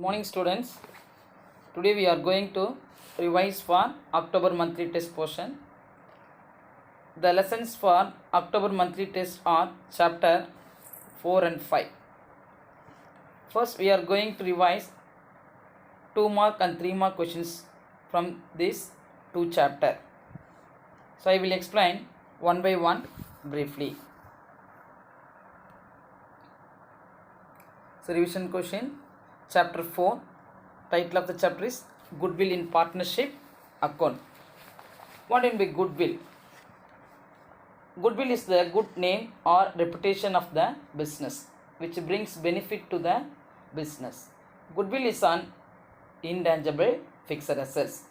Morning students. Today we are going to revise for October monthly test portion. The lessons for October monthly test are chapter 4 and 5. First we are going to revise 2 mark and 3 mark questions from this 2 chapter. So I will explain one by one briefly. So revision question, chapter 4, title of the chapter is Goodwill in Partnership Account. What in be goodwill? Goodwill is the good name or reputation of the business which brings benefit to the business. Goodwill is an intangible fixed assets.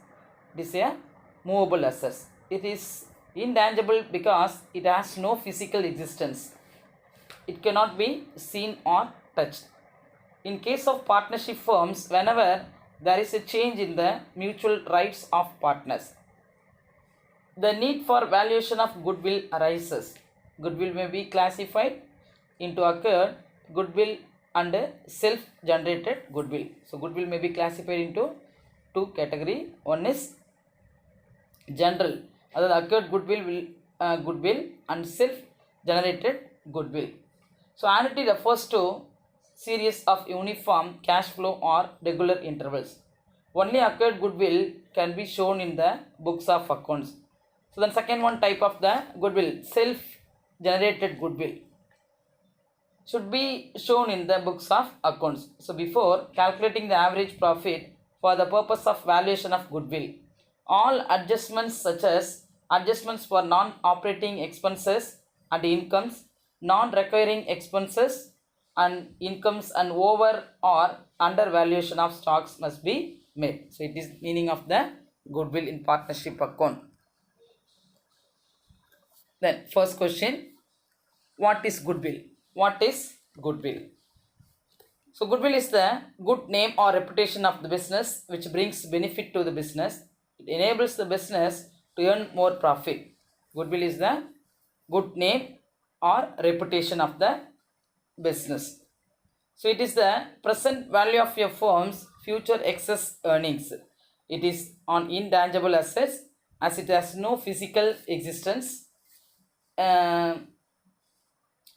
It is a movable assets. It is intangible because it has no physical existence. It cannot be seen or touched. In case of partnership firms, whenever there is a change in the mutual rights of partners, the need for valuation of goodwill arises. Goodwill may be classified into accrued goodwill and self-generated goodwill. So goodwill may be classified into two categories. One is general, that accrued goodwill and self-generated goodwill. So annuity refers to series of uniform cash flow or regular intervals. Only accrued goodwill can be shown in the books of accounts. So then second one type of the goodwill, self-generated goodwill, should be shown in the books of accounts. So before calculating the average profit for the purpose of valuation of goodwill, all adjustments such as adjustments for non-operating expenses and incomes, non-recurring expenses and incomes and over or under valuation of stocks must be made. So it is meaning of the goodwill in partnership account. Then first question, what is goodwill? What is goodwill? So goodwill is the good name or reputation of the business which brings benefit to the business. It enables the business to earn more profit. Goodwill is the good name or reputation of the business. So it is the present value of your firm's future excess earnings. It is on intangible assets as it has no physical existence.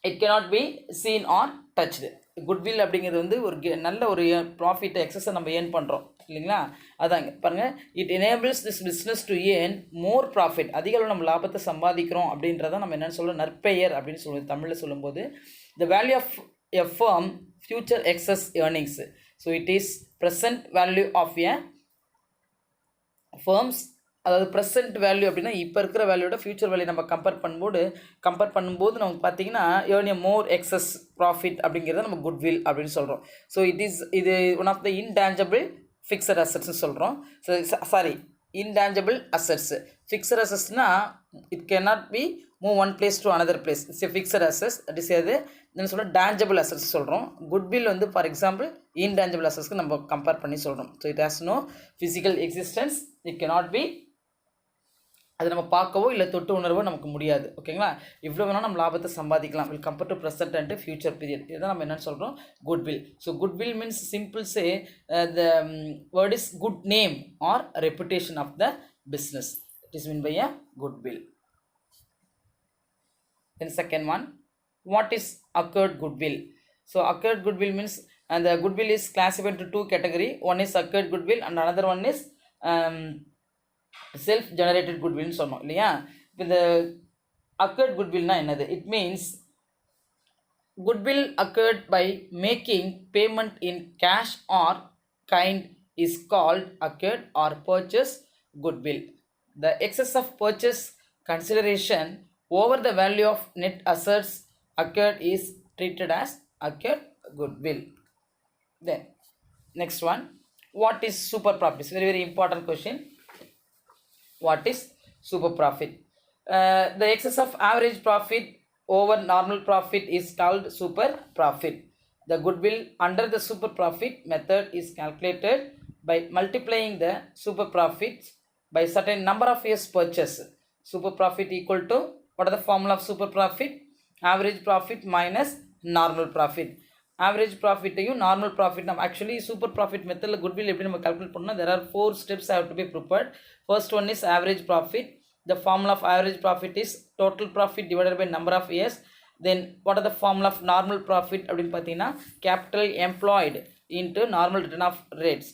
It cannot be seen or touched. Goodwill அப்படிங்கிறது வந்து ஒரு நல்ல ஒரு profit எக்ஸஸை நம்ம earn பண்ணுறோம் இல்லைங்களா, அதாங்க பாருங்கள். It enables this business to earn more profit, அதிக அளவு நம்ம லாபத்தை சம்பாதிக்கிறோம் அப்படின்றத நம்ம என்னென்னு சொல்கிறோம், நற்பெயர் அப்படின்னு சொல்லுவோம் தமிழில் சொல்லும்போது. The value of a firm future excess earnings. So it is present value of a firms, அதாவது ப்ரெசென்ட் வேல்யூ அப்படின்னா இப்போ இருக்கிற வேல்யூட ஃபியூச்சர் வேல்யூ நம்ம கம்பேர் பண்ணும்போது நமக்கு பார்த்தீங்கன்னா earn a more excess profit அப்படிங்கிறத நம்ம குட்வில் அப்படின்னு சொல்கிறோம். ஸோ இது one of the intangible fixed அசட்ஸ்ன்னு சொல்கிறோம். So sorry, intangible assets. Fixed அசட்ஸ்னால் it cannot be move one place to another place. It's a fixed assets. That is எது என்ன சொல்கிறோம், டேஞ்சபிள் அசட்ஸ் சொல்கிறோம். குட்வில் வந்து ஃபார் எக்ஸாம்பிள் இன்டான்ஜிபிள் அசட்ஸ்க்கு நம்ம கம்பேர் பண்ணி சொல்கிறோம். So it has no physical existence, it cannot be, அது நம்ம பார்க்கவோ இல்லை தொட்டு உணர்வோ நமக்கு முடியாது. ஓகேங்களா, இவ்வளோ வேணால் நம்ம லாபத்தை சம்பாதிக்கலாம். Will compare to present and future period. இதுதான் நம்ம என்னென்னு சொல்கிறோம், goodwill. So goodwill means simple say the word is good name or reputation of the business. It is mean by a goodwill. Then second one, what is accrued goodwill? So accrued goodwill means, and the goodwill is classified into two category. One is accrued goodwill and another one is self generated goodwill னு சொன்னோம் இல்லையா. இப்போ இந்த accrued goodwillனா என்னது? It means goodwill accrued by making payment in cash or kind is called accrued or purchase goodwill. The excess of purchase consideration over the value of net assets accrued is treated as accrued goodwill. Then next one, what is super profit? It's very important question. What is super profit? The excess of average profit over normal profit is called super profit. The goodwill under the super profit method is calculated by multiplying the super profits by certain number of years purchase. Super profit equal to, what are the formula of super profit? Average profit minus normal profit. Average ப்ராஃபிட்டையும் normal profit நம்ம actually super profit மெத்தடில் goodwill எப்படி நம்ம calculate பண்ணால் there are 4 steps have to be prepared. First one is average profit. The formula of average profit is total profit divided by number of years. Then what are the formula of normal profit அப்படின்னு பார்த்தீங்கன்னா capital employed into normal return of rates.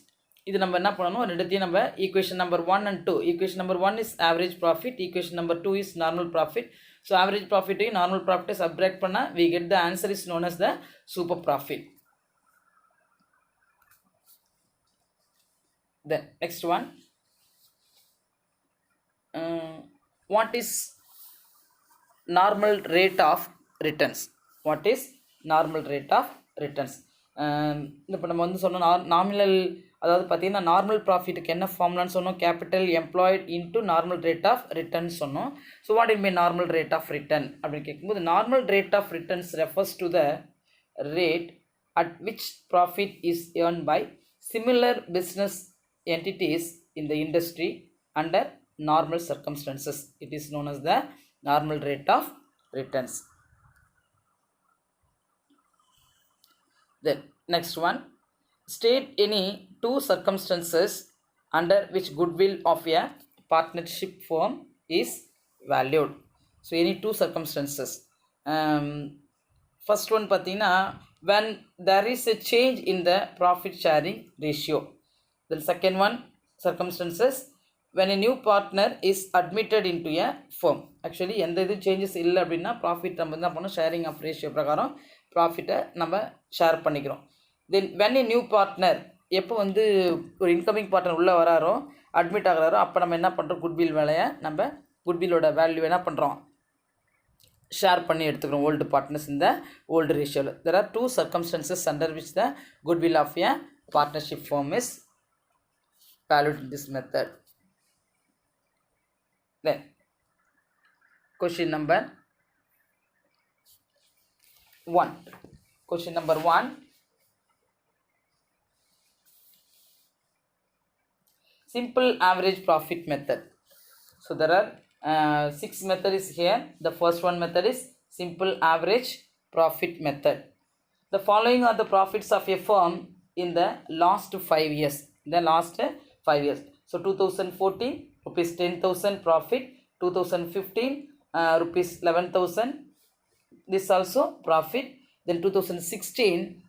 இது நம்ம என்ன பண்ணணும், ரெண்டுத்தையும் நம்ம equation number 1 and 2. Equation number 1 is average profit, equation number 2 is normal profit. So average profit and normal profit subtract பண்ணா we get the answer is known as the super profit. Then next one, what is normal rate of returns? What is normal rate of returns? இப்போ நம்ம வந்து சொன்னோம் nominal, அதாவது பார்த்தீங்கன்னா normal ப்ராஃபிட்டுக்கு என்ன ஃபார்முலான்னு சொன்னோம், capital employed into normal rate of return சொன்னோம். So what it mean normal rate of return அப்படின்னு கேட்கும்போது normal rate of returns refers to the rate at which profit is earn by similar business entities in the industry under normal circumstances. It is known as the normal rate of returns. Then next one, state any two circumstances under which goodwill of a partnership firm is valued. So any two circumstances. First one பார்த்தீங்கன்னா when there is a change in the profit sharing ratio. The second one, circumstances when a new partner is admitted into a firm. Actually எந்த இது changes இல்லை அப்படின்னா profit நம்ம என்ன பண்ணோம், sharing of ratio பிரகாரம் ப்ராஃபிட்டை நம்ம ஷேர் பண்ணிக்கிறோம். தென் when a new partner, எப்போ வந்து ஒரு இன்கமிங் பார்ட்னர் உள்ளே வராரோ அட்மிட் ஆகிறாரோ அப்போ நம்ம என்ன பண்ணுறோம், குட்வில் வேலையை நம்ம குட்வில்லோட வேல்யூ என்ன பண்ணுறோம், ஷேர் பண்ணி எடுத்துக்கிறோம் ஓல்டு பார்ட்னர்ஸ் இந்த ஓல்டு ரேஷியோவில். there are two circumstances under which the goodwill of a partnership firm is valued in this method. Then question number 1. Question number 1, simple average profit method. So there are 6 methods here. The first one method is simple average profit method. The following are the profits of a firm in the last 5 years. The last 5 years. So 2014 rupees 10,000 profit, 2015 rupees 11,000, this also profit. Then 2016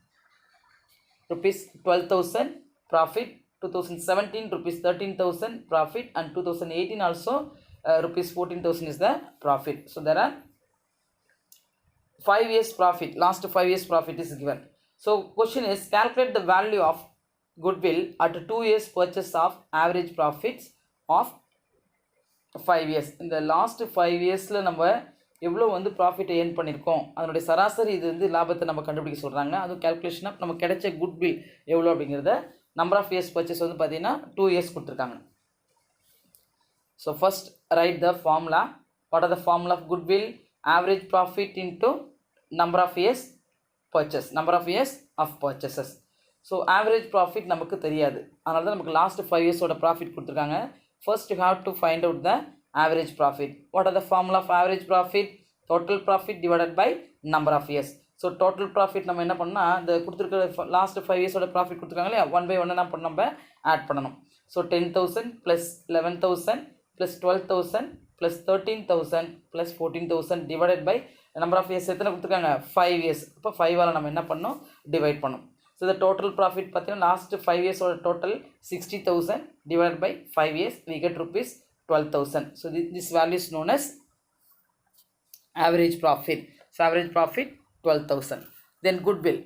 rupees 12,000 profit, 2017 rupees 13,000 profit, and 2018 also rupees 14,000 is the profit. So there are 5 years profit, last 5 years profit is given. So question is calculate the value of goodwill at 2 years purchase of average profits of 5 years. இந்த last 5 இயர்ஸில் நம்ம எவ்வளோ வந்து ப்ராஃபிட்டை earn பண்ணியிருக்கோம், அதனுடைய சராசரி இது வந்து லாபத்தை நம்ம கண்டுபிடிக்க சொல்கிறாங்க. அதுவும் கேல்குலேஷனாக நம்ம கிடைச்ச குட்வில் எவ்வளோ அப்படிங்கிறத நம்பர் ஆஃப் இயர்ஸ் பர்ச்சேஸ் வந்து பார்த்தீங்கன்னா 2 இயர்ஸ் கொடுத்துருக்காங்க. So first write the formula. What are the formula of goodwill, average profit into number of years purchase, number of years of purchases. So average profit நமக்கு தெரியாது, அதனால தான் நமக்கு last 5 இயர்ஸோட profit கொடுத்துருக்காங்க. First you have to find out the average profit. What are the formula of average profit? Total profit divided by number of years. So total profit நம்ம என்ன பண்ணால் இந்த கொடுத்துருக்க லாஸ்ட் 5 இயர்ஸோட ப்ராஃபிட் கொடுத்துருக்காங்க இல்லையா, 1 by 1 என்ன பண்ண நம்ம ஆட் பண்ணணும். So 10,000 plus 11,000 plus 12,000 plus 13,000 plus 14,000 divided by number of years எத்தனை கொடுத்துருக்காங்க, 5 இயர்ஸ். இப்போ 5ஆல் நம்ம என்ன பண்ணணும், டிவைட் பண்ணணும். ஸோ the total profit பார்த்தீங்கன்னா last 5 இயர்ஸோட total 60,000 divided by 5 years we get rupees 12,000. So this value is known as average profit. So average profit 12,000. Then goodwill.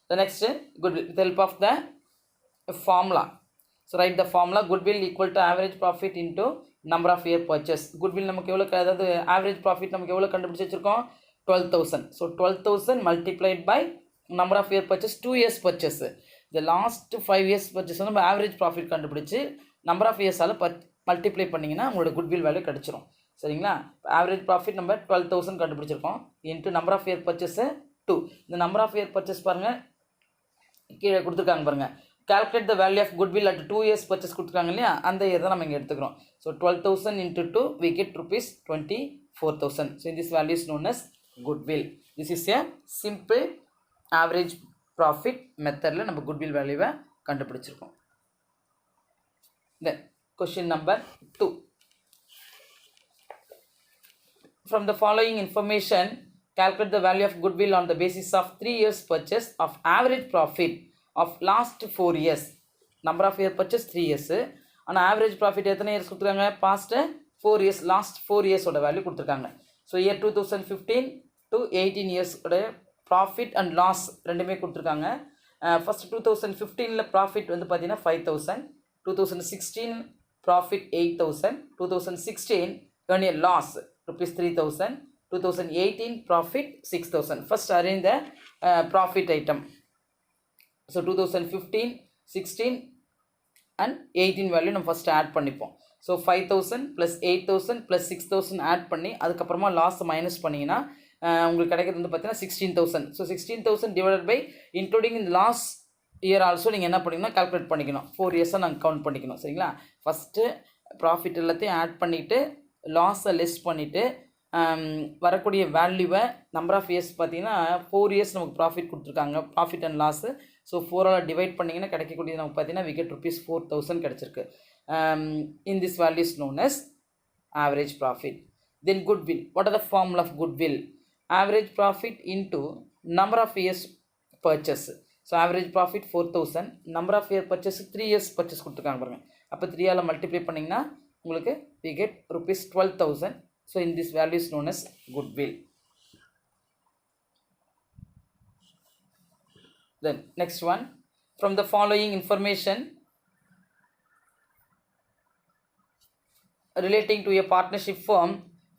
The next goodwill with the help of the formula. So write the formula. Goodwill equal to average profit into number of year purchase. Goodwill நமக்கு எவ்வளோ, அதாவது average profit நமக்கு எவ்வளோ கண்டுபிடிச்சி வச்சுருக்கோம், 12,000. So 12,000 multiplied by number of year purchase, 2 years purchase. The last 5 years purchase நம்ம average profit கண்டுபிடிச்சி number of இயர்ஸால் multiply பண்ணிங்கன்னா உங்களோட குட்வில் வேல்யூ கிடச்சிரும். சரிங்களா, ஆவரேஜ் ப்ராஃபிட் நம்ம 12,000 கண்டுபிடிச்சிருக்கோம் into number of year purchase 2. இந்த நம்பர் ஆஃப் இயர் பர்ச்சேஸ் பாருங்கள் கீழே கொடுத்துருக்காங்க பாருங்கள். calculate the value of goodwill at 2 years purchase கொடுத்துருக்காங்க இல்லையா, அந்த இயர் தான் நம்ம இங்கே எடுத்துக்கிறோம். So 12,000 into 2 we get rupees 24,000. So this value is known as goodwill. This is a simple average profit மெத்தடில் நம்ம குட்வில் வேல்யூவை கண்டுபிடிச்சிருக்கோம். தென் question number 2. From the following information, calculate the value of goodwill on the basis of 3 years purchase of average profit of last 4 years. Number of year purchase 3 years. ஆனால் average profit எத்தனை years கொடுத்துருக்காங்க? past 4 years, last 4 years ஓட value கொடுத்துருக்காங்க. So year 2015 to 18 years உடைய profit and loss ரெண்டுமே கொடுத்துருக்காங்க. First 2015 profit வந்து பார்த்தீங்கன்னா 5,000, 2016 profit 8,000, 2016 earn a loss rupees 3,000, 2018 profit 6,000. First arrange the profit item. So 2015, 16 and 18 value நம்ம first add பண்ணிப்போம். So 5,000 plus 8,000 plus 6,000 add பண்ணி அதுக்கப்புறமா லாஸ் மைனஸ் பண்ணிங்கன்னா உங்களுக்கு கிடைக்கிறது வந்து பார்த்தீங்கன்னா 16,000. So 16,000 divided by including in last year also நீங்கள் என்ன பண்ணிங்கன்னா கால்குலேட் பண்ணிக்கணும். 4 இயர்ஸாக நாங்கள் கவுண்ட் பண்ணிக்கணும். சரிங்களா? ஃபஸ்ட்டு ப்ராஃபிட் எல்லாத்தையும் ஆட் பண்ணிவிட்டு லாஸை லெஸ் பண்ணிவிட்டு வரக்கூடிய வேல்யூவை நம்பர் ஆஃப் இயர்ஸ் பார்த்தீங்கன்னா 4 இயர்ஸ் நமக்கு ப்ராஃபிட் கொடுத்துருக்காங்க, ப்ராஃபிட் அண்ட் லாஸு. ஸோ 4ஆல் டிவைட் பண்ணிங்கன்னா கிடைக்கக்கூடியது நமக்கு பார்த்தீங்கன்னா விகெட் rupees 4,000 கிடச்சிருக்கு. In this value is known as average profit. Then goodwill. What are the formula of goodwill? Average profit into number of years purchase. So average profit 4,000, number of year purchase 3 years purchase கொடுத்துருக்காங்க பாருங்கள். அப்போ 3ஆல் multiply பண்ணிங்கன்னா உங்களுக்கு we get rupees 12,000. So in this value is known as goodwill. Then next one, from the following information relating to a partnership firm,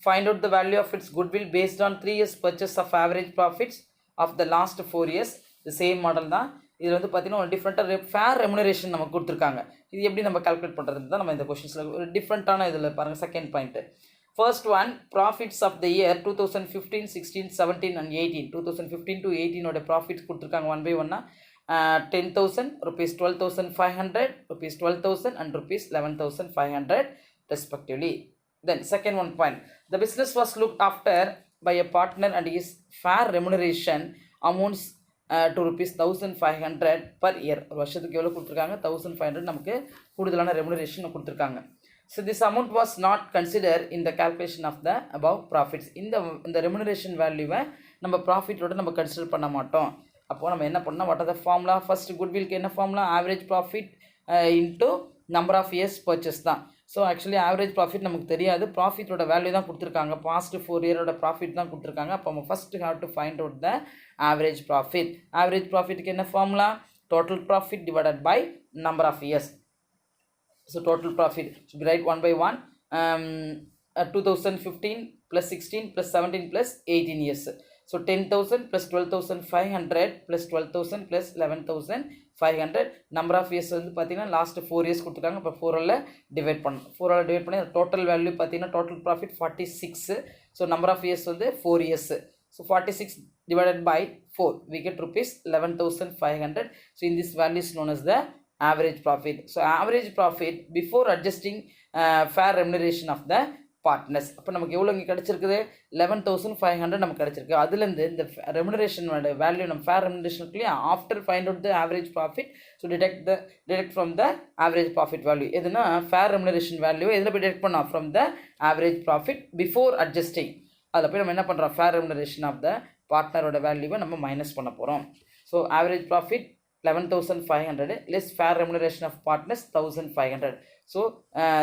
find out the value of its goodwill based on 3 years purchase of average profits of the last 4 years. The same model தான். இதில் வந்து பார்த்தீங்கன்னா ஒரு டிஃப்ரெண்ட்டாக fair remuneration நமக்கு கொடுத்துருக்காங்க. இது எப்படி நம்ம கால்குலேட் பண்ணுறது தான் நம்ம இந்த கொஷின்ஸில் ஒரு டிஃப்ரெண்ட்டான இதில் பாருங்கள். Second point, first one, profits of the year 2015, 16, 17 and 18. 2015 to 18 profits கொடுத்துருக்காங்க. 1 by 1 10,000, rupees 12,500, rupees 12,000 and rupees 11,500 respectively. Then second one point, the business was looked after by a partner and his fair remuneration amounts to rupees 1,500 per year. ஒரு வருஷத்துக்கு எவ்வளோ கொடுத்துருக்காங்க? 1,500 நமக்கு கூடுதலான remuneration கொடுத்துருக்காங்க. So this amount was not considered in the calculation of the above profits. இந்த remuneration வேல்யூவை நம்ம ப்ராஃபிட்டோட நம்ம கன்சிடர் பண்ண மாட்டோம். அப்போது நம்ம என்ன பண்ணோம்? What are the formula? First குட்வில்க்கு என்ன ஃபார்முலா? Average profit into number of years purchase தான். ஸோ ஆக்சுவலி ஆவரேஜ் ப்ராஃபிட் நமக்கு தெரியாது, ப்ராஃபிட்டோட வேல்யூ தான் கொடுத்துருக்காங்க. பாஸ்ட் 4 இயரோட ப்ராஃபிட் தான் கொடுத்துருக்காங்க. அப்போ நம்ம first have to find out the average profit. Average ப்ராஃபிட்டுக்கு என்ன ஃபார்முலா? Total profit divided by number of years. So total profit should be write 1 by 1, 2015 plus 16 plus 17 plus 18 years. So 10,000 plus 12,500 plus 12,000 plus 11,500. number of years வந்து பார்த்தீங்கன்னா last 4 years கொடுத்துருக்காங்க. இப்போ 4ஆல் divide பண்ணணும். 4ஆல் டிவைட் பண்ணி டோட்டல் வேல்யூ பார்த்தீங்கன்னா total profit 46. So number of years வந்து 4 years. So 46 divided by 4, we get rupees 11,500. So in this value is known as the average profit. So average profit before adjusting fair remuneration of the partners. அப்போ நமக்கு எவ்வளோ இங்கே கிடச்சிருக்குது? 11,500 நமக்கு கிடச்சிருக்கு. அதுலேருந்து இந்த ரெமுனரேஷனோட வேல்யூ நம்ம ஃபேர் ரெமுனரேஷனுக்குள்ளேயே after find out the average profit. So deduct from the average profit value. எதுனா ஃபேர் ரெமுனரேஷன் வேல்யூ எதில் போய் டிடெக்ட் பண்ணோம்? From the average profit before adjusting. அதில் போய் நம்ம என்ன பண்ணுறோம்? ஃபேர் ரெமுனரேஷன் ஆஃப் த பார்ட்னரோட வேல்யூவை நம்ம மைனஸ் பண்ண போகிறோம். So average profit 11,500 less fair remuneration of partners 1,500. So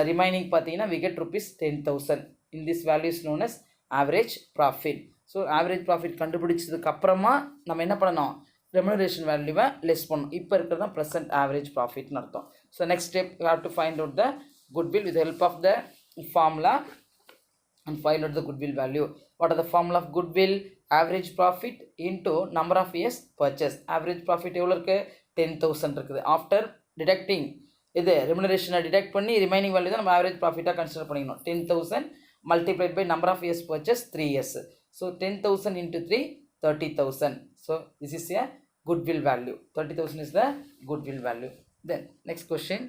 remaining பார்த்தீங்கன்னா we get rupees 10,000. in this value is known as average profit. So average profit கண்டுபிடிச்சதுக்கு அப்புறமா நம்ம என்ன பண்ணணும்? ரெமுனரேஷன் வேல்யூவை லெஸ் பண்ணணும். இப்போ இருக்கிறது தான் ப்ரெசென்ட் ஆவரேஜ் ப்ராஃபிட்னு அர்த்தம். So next step you have to find out the goodwill with help of the formula and find out the goodwill value. What are the formula of goodwill? Average profit into number of years purchase. Average profit எவ்வளோ இருக்குது? 10,000 இருக்குது. After deducting இது ரெமுனரேஷனை detect பண்ணி remaining value தான் நம்ம average ப்ராஃபிட்டாக consider பண்ணிக்கணும். 10,000 multiplied by number of years purchase 3 years. So 10,000 into 3, 30,000. So this is a goodwill value. 30,000 is the goodwill value. Then next question.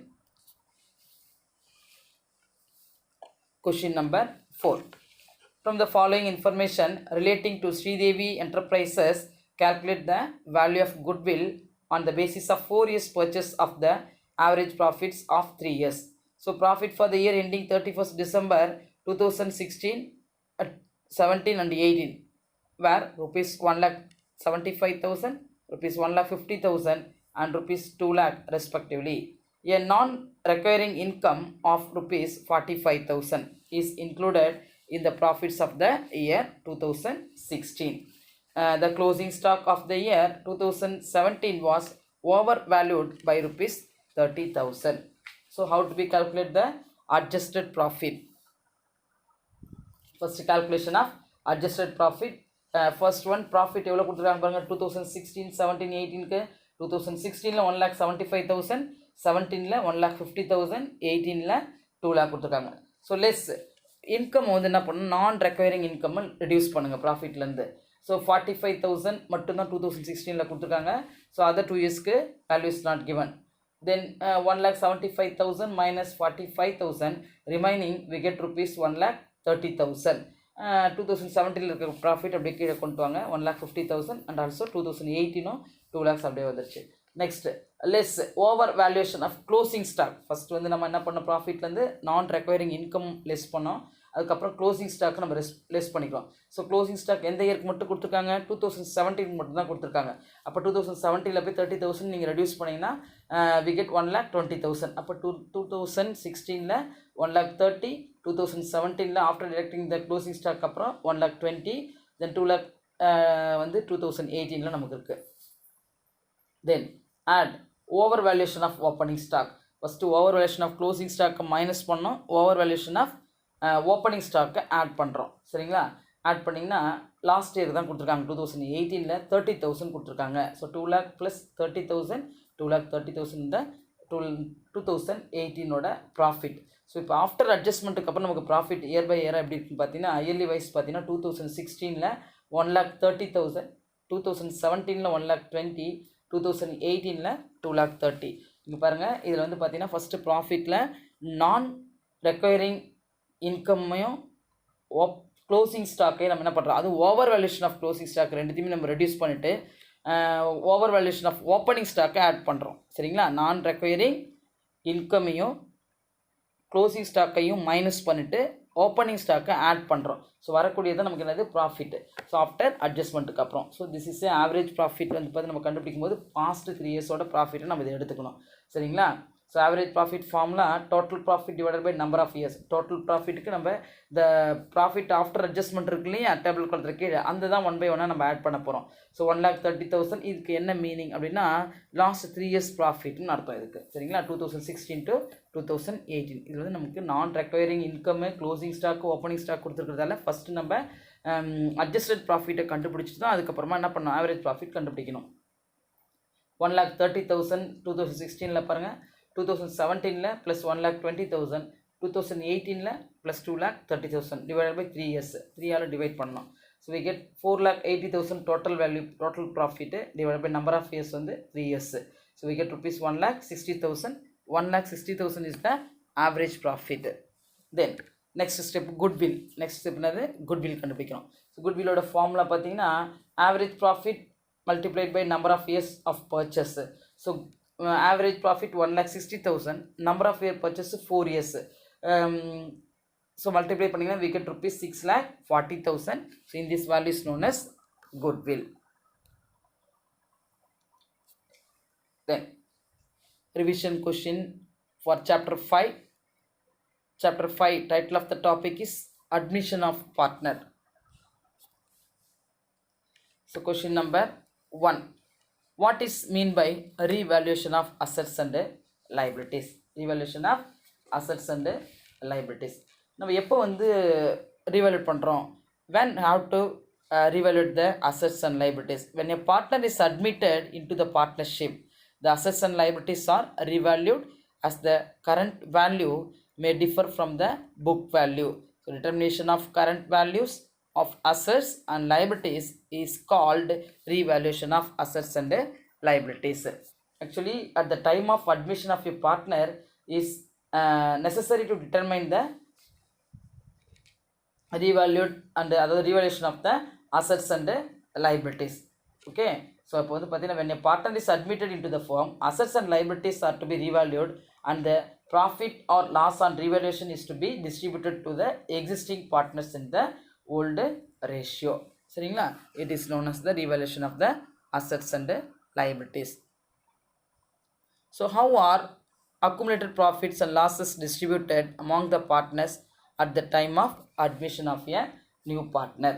Question number 4. From the following information relating to Sridevi Enterprises, calculate the value of goodwill on the basis of 4 years purchase of the average profits of 3 years. So profit for the year ending 31st December 2016, 17 and 18 were rupees 1,75,000, rupees 1,50,000 and rupees 2 lakh respectively. A non-recurring income of rupees 45,000 is included in the profits of the year 2016. The closing stock of the year 2017 was overvalued by rupees 30,000. So how do we calculate the adjusted profit? First calculation of adjusted profit. First one, profit எவ்வளோ கொடுத்துருக்காங்க பாருங்க, 2016, 17, 18க்கு 2016ல 1,75,000, 17ல 1,50,000, 18ல 2 lakh கொடுத்துருக்காங்க. So less income வந்து என்ன பண்ணணும், நான் requiring income reduce பண்ணுங்கள் ப்ராஃபிட்லேருந்து. So 45,000 மட்டும்தான் 2016ல கொடுத்துருக்காங்க. ஸோ அதர் 2 yearsக்கு value is not given. Then 1,75,000 minus 45,000, remaining we get rupees 1,30,000. 2017 இருக்க ப்ராஃபிட் அப்படியே கீழே கொண்டு வாங்க, 1,50,000 அண்ட் ஆல்சோ 2018 2 lakhs அப்படியே வந்துருச்சு. Next less over valuation of closing stock. First வந்து நம்ம என்ன பண்ணோம், ப்ராஃபிட்லேருந்து நான் ரெக்வயரிங் இன்கம் லெஸ் பண்ணோம், அதுக்கப்புறம் க்ளோசிங் ஸ்டாக் நம்ம லெஸ் பண்ணிக்கலாம். ஸோ க்ளோசிங் ஸ்டாக் எந்த இயருக்கு மட்டும் கொடுத்துருக்காங்க, 2017 மட்டும் தான் கொடுத்துருக்காங்க. அப்போ 2017 போய் 30,000 நீங்கள் ரெடியூஸ் பண்ணிங்கன்னா we get 1,20,000. அப்போ 2016ல 1,30,000, 2017ல after deducting the closing stock அப்புறம் 1,20,000, தென் 2 lakh வந்து 2018ல நமக்கு இருக்குது. Then add over valuation of opening stock. First over valuation of closing ஸ்டாக்கை மைனஸ் பண்ணோம், ஓவர் வேல்யூஷன் ஆஃப் ஓப்பனிங் ஸ்டாக்கை ஆட் பண்ணுறோம். சரிங்களா? ஆட் பண்ணிங்கன்னா லாஸ்ட் இயர் தான் கொடுத்துருக்காங்க, 2018ல 30,000 கொடுத்துருக்காங்க. ஸோ 2 lakh ப்ளஸ் 30,000, 2,30,000 இந்த 2018ஓட ப்ராஃபிட். ஸோ இப்போ ஆஃப்டர் அட்ஜஸ்ட்மெண்ட்டுக்கு அப்புறம் நமக்கு ப்ராஃபிட் இயர் பை இயர் எப்படி இருக்குன்னு பார்த்தீங்கன்னா, இயர்லி வைஸ் பார்த்தீங்கன்னா 2016ல 1,30,000, 2017ல 1,20,000, 2018ல 2,30,000. இங்கே பாருங்கள், இதில் வந்து பார்த்தீங்கன்னா ஃபஸ்ட்டு ப்ராஃபிட்டில் நான் ரெக்வயரிங் இன்கம்மையும் க்ளோசிங் ஸ்டாக்கையும் நம்ம என்ன பண்ணுறோம், அது over valuation of closing stock ரெண்டுத்தையுமே நம்ம ரெடியூஸ் பண்ணிவிட்டு ஓவர் வேல்யூஷன் ஆஃப் ஓப்பனிங் ஸ்டாக்கை ஆட் பண்ணுறோம். சரிங்களா? நான் ரெக்வயரிங் இன்கமையும் க்ளோசிங் ஸ்டாக்கையும் மைனஸ் பண்ணிவிட்டு ஓப்பனிங் ஸ்டாக்கை ஆட் பண்ணுறோம். ஸோ வரக்கூடியது நமக்கு என்னது, ப்ராஃபிட்டு. ஸோ ஆஃப்டர் அட்ஜஸ்ட்மெண்ட்டுக்கு அப்புறம். So this is average profit வந்து பார்த்து நம்ம கண்டுபிடிக்கும் போது பாஸ்ட் 3 yearsோட ப்ராஃபிட்டை நம்ம இதை எடுத்துக்கணும். சரிங்களா? So average profit formula total profit divided by number of years. Total ப்ராஃபிட்டுக்கு நம்ம த ப்ராஃபிட் ஆஃப்டர் அட்ஜஸ்ட்மெண்ட் இருக்கு இல்லையா, டேபிள் கொடுத்துரு கீழே, அந்த தான் 1 by 1 நம்ம ஆட் பண்ண போகிறோம். ஸோ 1,30,000 இதுக்கு என்ன மீனிங் அப்படின்னா லாஸ்ட் 3 years ப்ராஃபிட்னு அர்த்தம் இதுக்கு. சரிங்களா? 2016 to 2018 இது வந்து நமக்கு non recurring income, closing stock, opening stock கொடுத்துருக்கிறதால ஃபஸ்ட்டு நம்ம அட்ஜஸ்டட் ப்ராஃபிட்டை கண்டுபிடிச்சிட்டு தான் அதுக்கப்புறமா என்ன பண்ணணும், ஆவரேஜ் ப்ராஃபிட் கண்டுபிடிக்கணும். 1,30,000 2016ல பாருங்கள், 2017ல ப்ளஸ் 1,20,000, 2018ல ப்ளஸ் 2,30,000 டிவைடட் பை 3 years, 3ஆல் டிவைட் பண்ணோம். So we get 4,80,000 total value, total profit divide by number of years வந்து 3 years. So we get rupees 1,60,000. 1,60,000 is the average profit. Then next step goodwill. Next step என்னது, goodwill கண்டுபிடிக்கணும். So குட்வில்லோட formula பார்த்தீங்கன்னா average profit multiplied by number of years of purchase. So average profit 1,60,000, number of year purchase 4 years. So multiply பண்ணிங்கன்னா we get rupees 6,40,000. So in this value is known as goodwill. Then revision question for chapter 5. Chapter 5 title of the topic is admission of partner. So question number 1. What is mean by revaluation of assets and liabilities? Revaluation of assets and liabilities. நம்ம எப்போ வந்து revalute பண்ணுறோம்? When how to revalute the assets and liabilities? When a partner is admitted into the partnership, the assets and liabilities are revalued as the current value may differ from the book value. So determination of current values of assets and liabilities is called revaluation of assets and liabilities. Actually, at the time of admission of a partner is necessary to determine the revalued and other revaluation of the assets and liabilities. okay. So இப்போ வந்து பார்த்தீங்கன்னா when a partner is admitted into the firm, assets and liabilities are to be revalued and the profit or loss on revaluation is to be distributed to the existing partners in the old ratio. சரிங்களா? It is known as the revaluation of the assets and liabilities. So how are accumulated profits and losses distributed among the partners at the time of admission of a new partner?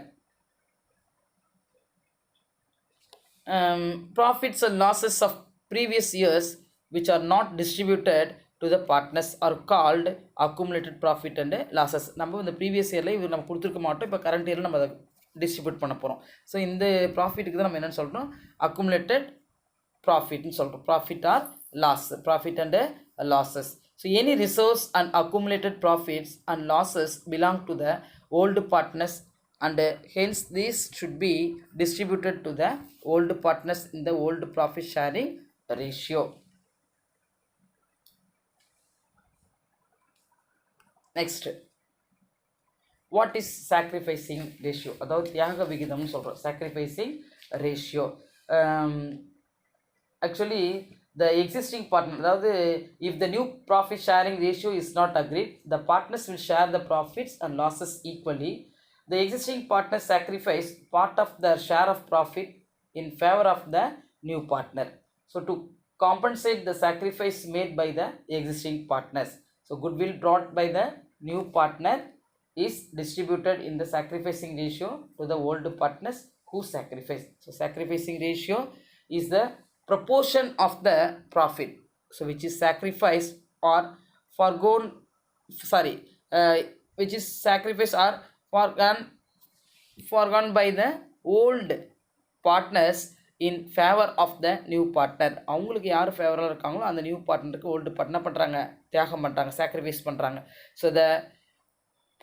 Profits and losses of previous years which are not distributed to the partners are called accumulated profit and losses. நம்ம இந்த previous இயரில் இது நம்ம கொடுத்துருக்க மாட்டோம், இப்போ current இயரில் நம்ம அதை டிஸ்ட்ரிபியூட் பண்ண போகிறோம். ஸோ இந்த ப்ராஃபிட்டுக்கு தான் நம்ம என்னென்னு சொல்கிறோம், அக்குமுலேட்டட் ப்ராஃபிட்னு சொல்கிறோம். Profit or loss, profit and losses. So any reserves and accumulated profits and losses belong to the old partners and hence these should be distributed to the old partners in the old profit sharing ratio. Next, what is sacrificing ratio? அதாவது தியாக விகிதம்னு சொல்கிறோம். sacrificing ratio actually the existing partner, அதாவது if the new profit sharing ratio is not agreed, the partners will share the profits and losses equally. The existing partners sacrifice part of their share of profit in favor of the new partner. So to compensate the sacrifice made by the existing partners, so goodwill brought by the new partner is distributed in the sacrificing ratio to the old partners who sacrifice. So sacrificing ratio is the proportion of the profit, so which is sacrificed or forgone, which is sacrificed or forgone by the old partners in favor of the new partner. அவங்களுக்கு யார் ஃபேவராக இருக்காங்களோ அந்த new பார்ட்னருக்கு old partner பண்ணுறாங்க, தியாகம் பண்ணுறாங்க, sacrifice பண்ணுறாங்க. So the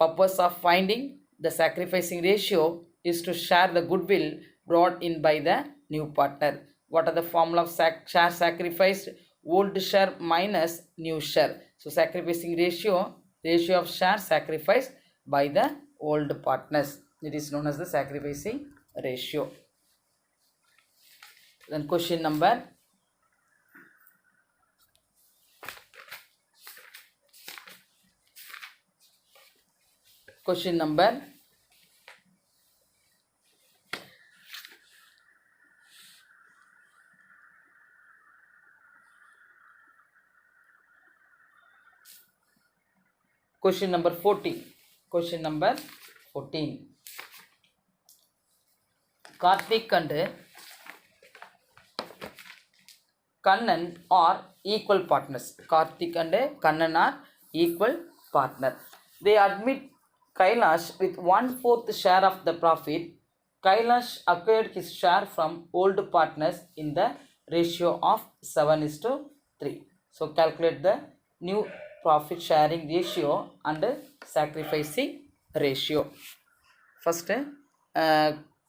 purpose of finding the sacrificing ratio is to share the goodwill brought in by the new partner. What are the formula of share sacrificed? Old share minus new share. So sacrificing ratio of share sacrificed by the old partners, it is known as the sacrificing ratio. Then question number 14. Question number 14. Karthik and Kannan are equal partners. Karthik and Kannan are equal partner. They admit Kailash with 1/4 share of the profit. Kailash acquired his share from old partners in the ratio of 7:3. So calculate the new profit sharing ratio and sacrificing ratio. First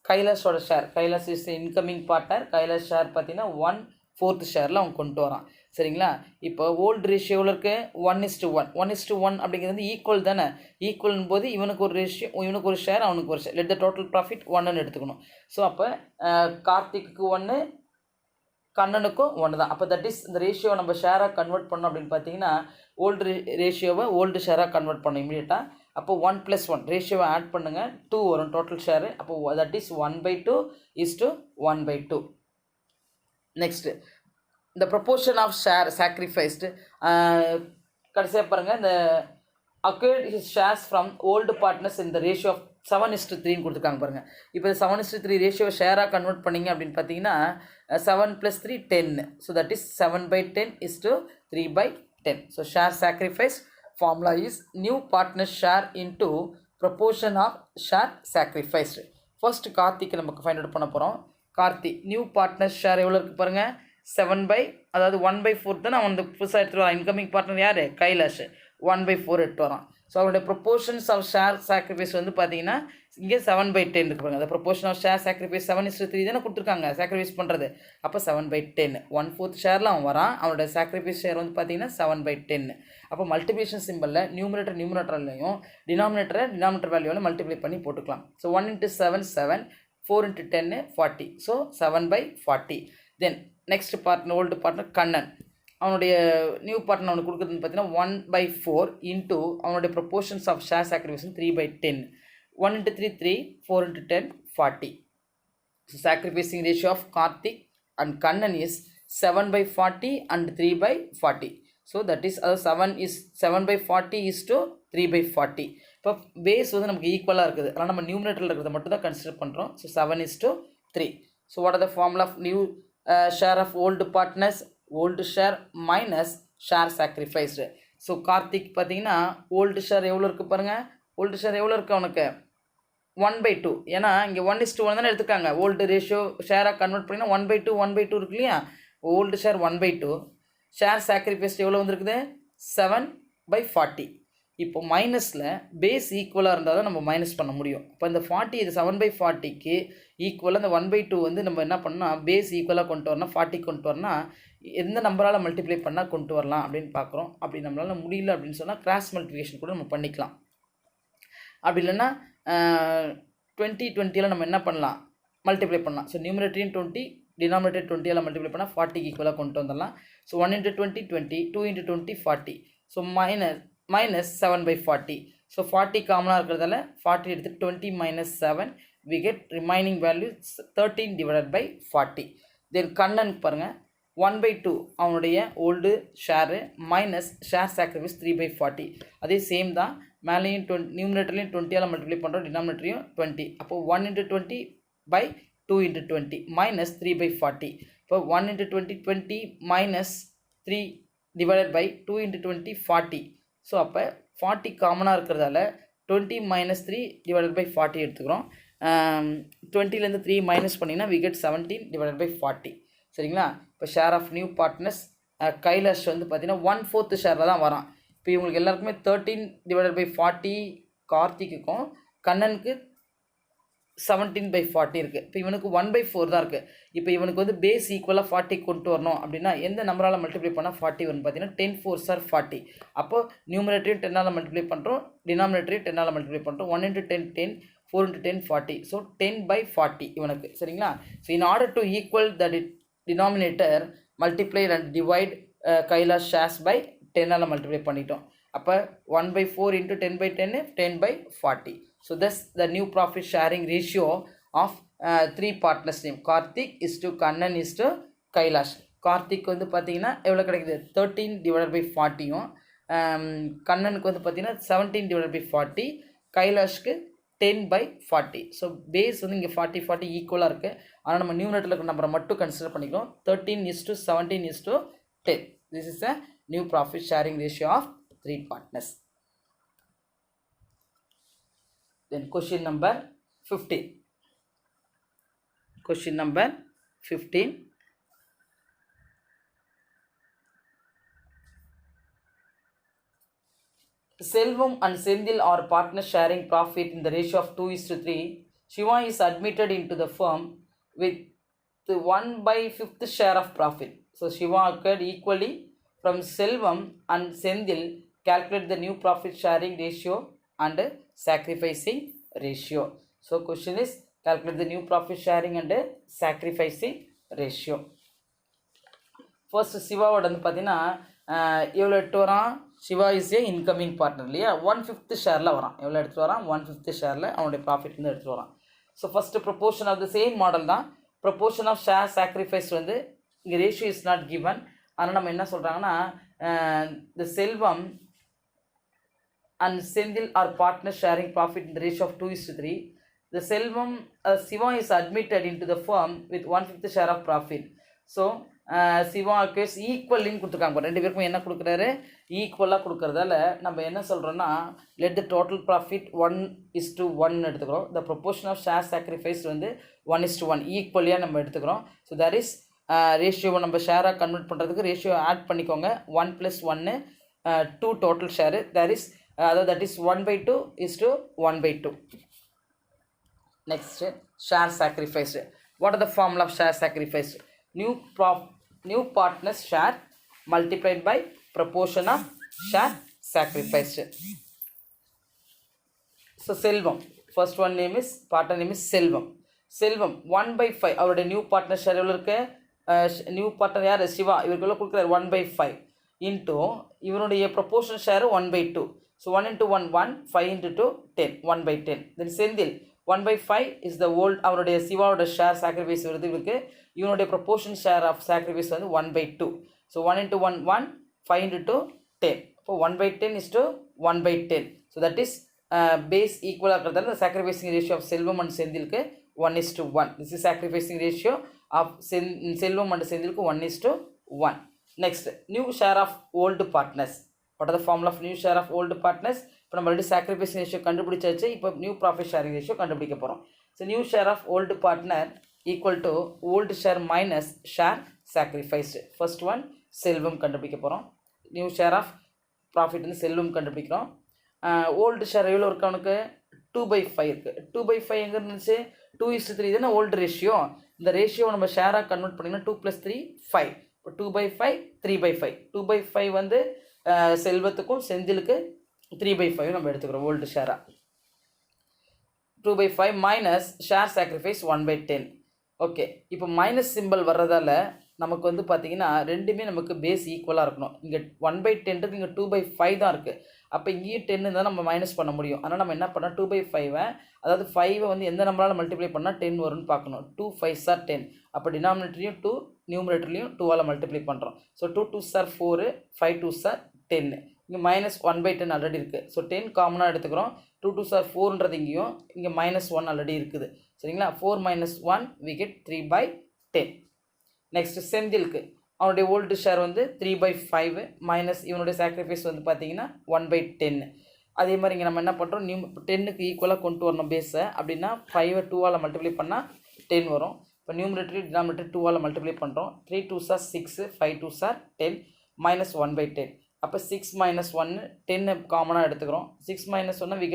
கைலாஷோட share, Kailash is incoming partner, Kailash share பார்த்தீங்கன்னா 1/4 ஷேரில் அவன் கொண்டு வரான். சரிங்களா? இப்போ old ரேஷியோவில் இருக்க 1:1, 1:1 அப்படிங்கிறது வந்து ஈக்குவல் தானே. ஈக்குவல்னும் போது இவனுக்கு ஒரு ரேஷியோ, இவனுக்கு ஒரு ஷேர், அவனுக்கு ஒரு share, let the total profit 1ன்னு எடுத்துக்கணும். ஸோ அப்போ கார்த்திக்கு 1, கண்ணனுக்கும் 1 தான். அப்போ தட் இஸ் இந்த ரேஷியோவை நம்ம ஷேராக கன்வெர்ட் பண்ணோம் அப்படின்னு பார்த்தீங்கன்னா ஓல்டு ரேஷியோவை ஓல்டு ஷேராக கன்வெர்ட் பண்ணோம் இமீடியட்டாக. அப்போ 1 + 1 ரேஷியோவை ஆட் பண்ணுங்கள், 2 வரும் டோட்டல் ஷேரு. அப்போ தட் இஸ் 1/2 = 1/2. நெக்ஸ்ட்டு இந்த ப்ரொபோர்ஷன் ஆஃப் ஷேர் சாக்ரிஃபைஸ்டு, கடைசியாக பாருங்கள், இந்த acquired his shares from old partners in the ratio of 7:3 கொடுத்துருக்காங்க பாருங்கள். இப்போ 7:3 ரேஷியோ ஷேராக கன்வெர்ட் பண்ணிங்க அப்படின்னு பார்த்தீங்கன்னா 7 + 3 10. So that is 7/10 = 3/10. So share sacrifice formula is new partner share into proportion of share sacrificed. First கார்த்திக்கு நமக்கு ஃபைண்ட் அவுட் பண்ண போகிறோம். Karthi new partner share எவ்வளோ இருக்குது பாருங்கள், 1/4 தானே அவன் புதுசாக எடுத்துகிட்டு வரான். இன்கமிங் பார்ட்னர் யார்? கைலாஷ். 1/4 எடுத்து வரான். ஸோ அவருடைய ப்ரொபோர்ஷன்ஸ் ஆஃப் ஷேர் சாக்ரிஃபைஸ் வந்து பார்த்தீங்கன்னா இங்கே 7/10 இருக்கு பாருங்க. அந்த ப்ரொபோர்ஷன் ஆஃப் ஷேர் சாக்ரிஃபைஸ் 7:3 தானே கொடுத்துருக்காங்க சாக்ரிஃபைஸ் பண்ணுறது. அப்போ 7/10 1/4 ஷேரில் அவன் வரான். அவனோட சாக்ரிஃபைஸ் ஷேர் வந்து பார்த்தீங்கன்னா 7/10. அப்போ மல்டிப்ளிகேஷன் சிம்பிளில் நியூமரேட்டர்லையும் டினாமினேட்டர் வேல்யூவில் மல்டிப்ளை பண்ணி போட்டுக்கலாம். So 1 × 7 7, 4 into 10 40. So 7/40. Then next partner, old partner Kannan, அவனுடைய நியூ பார்ட்னர் அவனுக்கு கொடுக்குறதுன்னு பார்த்தீங்கன்னா 1/4 இன்ட்டு அவனுடைய proportions of share sacrifice 3/10. 1 into 3 3, 4 into 10 40. So sacrificing ratio of Karthik and Kannan is 7/40 and 3/40. So that is 7/40 is to 3/40. இப்போ base வந்து நமக்கு ஈக்குவலாக இருக்குது, அதனால் நம்ம நியூமினேட்டரில் இருக்கிறத மட்டும் தான் கன்சிடர் பண்ணுறோம். So 7:3. So what are the formula of new share of old partners? Old share minus share sacrificed. So Karthik பார்த்தீங்கன்னா ஓல்டு ஷேர் எவ்வளோ இருக்குது பாருங்கள். ஓல்டு ஷேர் எவ்வளோ இருக்குது அவனுக்கு? 1/2. ஏன்னா இங்கே 1:1 தானே எடுத்துக்காங்க. ஓல்டு ரேஷியோ ஷேராக கன்வெர்ட் பண்ணிங்கன்னா 1/2 இருக்கு இல்லையா? Old share 1/2. ஷேர் சாக்ரிஃபைஸ் எவ்வளோ வந்துருக்குது? 7/40. இப்போ மைனஸில் பேஸ் ஈக்குவலாக இருந்தால் தான் நம்ம மைனஸ் பண்ண முடியும். இப்போ இந்த 40 இது 7/40க்கு ஈக்குவலாக இந்த 1/2 வந்து நம்ம என்ன பண்ணால் பேஸ் ஈக்குவலாக கொண்டு வரணும். 40 கொண்டு வரணும் எந்த நம்பரால் மல்டிப்ளை பண்ணால் கொண்டு வரலாம் அப்படின்னு பார்க்குறோம். அப்படி நம்மளால் முடியல அப்படின்னு சொன்னால் கிராஸ் மல்டிப்ளிகேஷன் கூட நம்ம பண்ணிக்கலாம். அப்படி இல்லைன்னா 20 நம்ம என்ன பண்ணலாம்? மல்டிப்ளை பண்ணலாம். ஸோ நியூமரேட்டரையும் 20 டினாமினேட்டர் 20 மல்டிப்ளை பண்ணால் 40க்கு ஈக்குவலாக கொண்டு வந்துடலாம். So 1 into 20 20, 2 into 20 40. So minus 7/40. So 40 காமனாக இருக்கிறதால 40 எடுத்து 20 minus 7, we get remaining value 13/40. தென் கண்ணனுக்கு பாருங்கள் 1/2 அவனுடைய old share minus share sacrifice 3/40. அதே சேம் தான், மேலேயும் நியூமினேட்டர்லையும் 20 மல்டிப்ளை பண்ணுறோம், டினாமினேட்டரையும் 20. அப்போது 1 into 20/2 into 20 minus 3/40. இப்போ 1 into 20 20 minus 3 divided by 2 into 20 40. So அப்போ 40 காமனாக இருக்கிறதால 20 minus 3 divided by 40 எடுத்துக்கிறோம். 20லேருந்து 3 மைனஸ் பண்ணிங்கன்னா we get 17/40. சரிங்களா? இப்போ share of new partners Kailash வந்து பார்த்தீங்கன்னா 1/4 ஷேரில் தான் வரான். இப்போ இவங்களுக்கு எல்லாருக்குமே 13/40 கார்த்திக்குக்கும் கண்ணனுக்கு 17/40 இருக்குது. இப்போ இவனுக்கு 1/4 தான் இருக்குது. இப்போ இவனுக்கு வந்து பேஸ் ஈக்குவலாக 40 கொண்டு வரணும் அப்படின்னா எந்த நம்பரால் மல்டிப்ளை பண்ணால் 40 வரும் பார்த்தீங்கன்னா 10 4s are 40. அப்போது நியூமரேட்டரையும் 10 மல்டிப்ளை பண்ணுறோம், டினாமினேட்டரையும் 10 மல்டிப்ளை பண்ணுறோம். 1 into 10 10, 4 into 10 40. ஸோ 10/40 இவனுக்கு. சரிங்களா? So in order to equal the denominator multiply and divide Kailash shares by 10 multiply பண்ணிட்டோம். அப்போ 1/4 into 10/10 10/40. So thus the new profit sharing ratio of 3 partners name Karthik is to Kannan is to Kailash. Karthik வந்து பார்த்தீங்கன்னா எவ்வளோ கிடைக்குது? 13/40யும் கண்ணனுக்கு வந்து பார்த்தீங்கன்னா 17/40, கைலாஷ்க்கு 10/40. So base வந்து இங்கே 40 40 ஈக்குவலாக இருக்குது. ஆனால் நம்ம நியூமினேட்டரில் இருக்கிற நம்பரை மட்டும் கன்சிடர் பண்ணிக்கிறோம். 13:17:10. This is a new profit sharing ratio of 3 partners. Then question number 15. Question number 15. Selvam and Sendil are partners sharing profit in the ratio of 2:3. Shiva is admitted into the firm with the 1/5 share of profit. So Shiva acquired equally from Selvam and Sendil. Calculate the new profit sharing ratio and sacrificing ratio. So question is calculate the new profit sharing and sacrificing ratio. First Shiva வந்து பார்த்தீங்கன்னா எவ்வளோ எடுத்து வரான்? Shiva is a incoming partner இல்லையா? 1/5 ஷேரில் வரான். எவ்வளோ எடுத்து வரான்? 1/5 ஷேரில் அவனுடைய ப்ராஃபிட் வந்து எடுத்து வரான். So first proportion of the same model தான். ப்ரொபோர்ஷன் ஆஃப் ஷேர் சாக்ரிஃபைஸ் வந்து இங்கே ரேஷியோ இஸ் நாட் கிவன். ஆனால் நம்ம என்ன சொல்கிறாங்கன்னா த செல்வம் and Sendil are partners sharing profit in the ratio of 2:3. The Selvam Siva is admitted into the firm with 1/5 share of profit. So Siva case ஈக்குவலின்னு கொடுத்துருக்காங்க. ரெண்டு பேருக்கும் என்ன கொடுக்குறாரு? ஈக்குவலாக கொடுக்குறதால நம்ம என்ன சொல்கிறோன்னா லெட் த டோட்டல் ப்ராஃபிட் 1:1 எடுத்துக்கிறோம். த ப்ரொபோர்ஷன் ஆஃப் ஷேர் சாக்ரிஃபைஸ் வந்து 1:1 ஈக்குவலியாக நம்ம எடுத்துக்கிறோம். ஸோ தட் இஸ் ரேஷியோவை நம்ம ஷேராக கன்வெர்ட் பண்ணுறதுக்கு ரேஷியோ ஆட் பண்ணிக்கோங்க. 1 + 1 2 total share. that is 1/2 is to 1/2. Next, share sacrifice. What are the formula of share sacrifice? New partners share multiplied by proportion of share sacrifice. So Selvam, first one name is partner name is Selvam. செல்வம் 1/5 அவருடைய new partner share எவ்வளோ இருக்குது, new partner யார் சிவா, இவருக்குள்ள கொடுக்குறாரு 1/5 into இவருடைய proportion share 1/2. So 1 into 1 1, 5 into 2 10, 1/10. Then Senthil 1/5 is the old அவருடைய சிவாவோட share sacrifice வருது இவருக்கு, இவனுடைய ப்ரொபோர்ஷன் ஷேர் ஆஃப் சாக்ரிஃபைஸ் வந்து 1/2. So 1 into 1 1, 5 into 2 10. இப்போ 1/10 is to 1/10. So that is base ஈக்குவலாக இருக்கிறதால the sacrificing ratio of Selvam and செந்திலுக்கு 1:1. this is sacrificing ratio of Selvam and செந்திலுக்கு 1:1. next new share of old partners. what are the formula of new share of old partners? இப்போ நம்ம already sacrificing ratio கண்டுபிடிச்சாச்சு, இப்போ new profit sharing ratio கண்டுபிடிக்க போகிறோம். So new share of old partner equal to old share minus share sacrificed. First one Selvam கண்டுபிடிக்க போகிறோம். New share of profit வந்து செல்வம் கண்டுபிடிக்கிறோம். ஓல்டு ஷேர் எவ்வளோ இருக்குது அவனுக்கு 2/5 இருக்குது. 2/5 எங்கே இருந்துச்சு, 2:3 தானே ஓல்டு ரேஷியோ. இந்த ரேஷியோ நம்ம ஷேராக கன்வெர்ட் பண்ணிங்கன்னா 2 + 3 5. இப்போ 2/5 3/5. 2/5 வந்து செல்வத்துக்கும் செந்திலுக்கு 3/5 நம்ம எடுத்துக்கிறோம் ஓல்டு ஷேராக. 2/5 மைனஸ் ஷேர் சாக்ரிஃபைஸ் 1/10. ஓகே, இப்போ மைனஸ் சிம்பிள் வர்றதால நமக்கு வந்து பார்த்திங்கன்னா ரெண்டுமே நமக்கு பேஸ் ஈக்குவலாக இருக்கணும். இங்கே 1/10 இங்கே 2/5 தான் இருக்குது. அப்போ இங்கேயும் 10 தான் நம்ம மைனஸ் பண்ண முடியும். அதனால் நம்ம என்ன பண்ணோம், 2/5 அதாவது 5 வந்து எந்த நம்பரால் மல்டிப்ளை பண்ணால் 10 வரும்னு பார்க்கணும். 2 5s are 10. அப்போ டினாமினேட்டர்லையும் 2, நியூமரேட்டர்லையும் 2ஆல் மல்டிப்ளை பண்ணுறோம். So 2 2s are 4, 5 2s are 10. இங்கே மைனஸ் 1/10 ஆல்ரெடி இருக்குது. ஸோ 10 காமனாக எடுத்துக்கிறோம். 2 2s are 4ன்றது இங்கேயும், இங்கே -1 ஆல்ரெடி இருக்குது. சரிங்களா, 4 - 1 we get 3/10. நெக்ஸ்ட் செந்திலுக்கு அவனுடைய ஓல்டு ஷேர் வந்து 3/5 மைனஸ் இவனுடைய சாக்ரிஃபைஸ் வந்து பார்த்தீங்கன்னா 1/10. அதே மாதிரி இங்கே நம்ம என்ன பண்ணுறோம், 10க்கு ஈக்குவலாக கொண்டு வரணும் பேஸை. அப்படின்னா 5 2ஆல் மல்டிப்ளை பண்ணால் 10 வரும். இப்போ நியூமரேட்டரி டினாமினேட்டர் 2ஆல் மல்டிப்ளை பண்ணுறோம். 3 2s are 6, 5 2s are 10, -1/10. அப்போ 6 - 1 10 காமனாக எடுத்துக்கிறோம். 6 - 1 we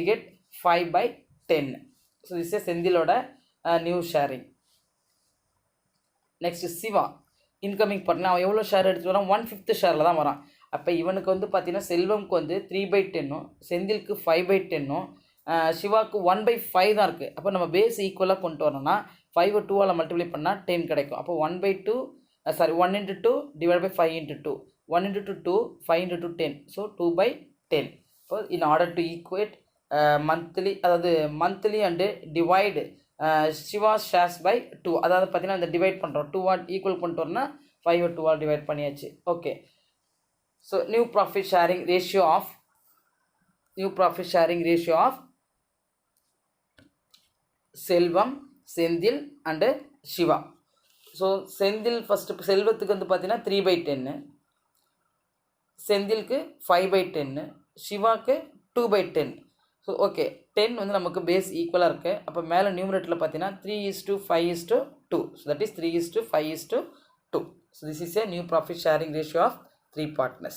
get 5/10. So this is செந்திலோட new sharing. Next Siva incoming partner, அவன் எவ்வளோ ஷேர் எடுத்துகிட்டு வரான், 1/5 ஷேரில் தான் வரான். அப்போ இவனுக்கு வந்து பார்த்தீங்கன்னா செல்வம்க்கு வந்து 3/10, செந்திலுக்கு 5/10, சிவாவுக்கு 1/5 தான் இருக்குது. அப்போ நம்ம பேஸ் ஈக்குவலாக கொண்டு வரணும்னா 5 2ஆல் மல்டிப்ளை பண்ணால் 10 கிடைக்கும். அப்போ 1 into 2 divided by 5 into 2, 1 into 2 5 into 2 10. So 2/10. இப்போ in order to equate monthly, அதாவது monthly and divide Siva shares by 2, அதாவது பார்த்தீங்கன்னா இந்த டிவைட் பண்ணுறோம். 2 ஈக்குவல் பண்ணிட்டு வரணும்னா 5 2ஆல் டிவைட் பண்ணியாச்சு. Okay, so new profit sharing ratio of Selvam, Senthil and Siva. So Senthil first செல்வத்துக்கு வந்து பார்த்தீங்கன்னா 3/10, செந்திலுக்கு 5/10, சிவாக்கு 2/10. ஸோ ஓகே, 10 வந்து நமக்கு பேஸ் ஈக்குவலாக இருக்குது. அப்போ மேலே நியூமரேட்டரில் பார்த்தீங்கன்னா 3:5:2. So that is 3:5:2. So this is a new profit sharing ratio of 3 partners.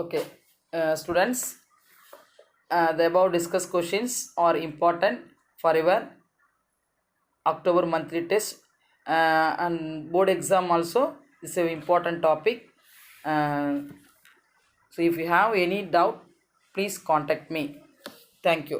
Okay, students, the above discussed questions are important for your October monthly test and board exam also. This is an important topic. So if you have any doubt, please contact me. Thank you.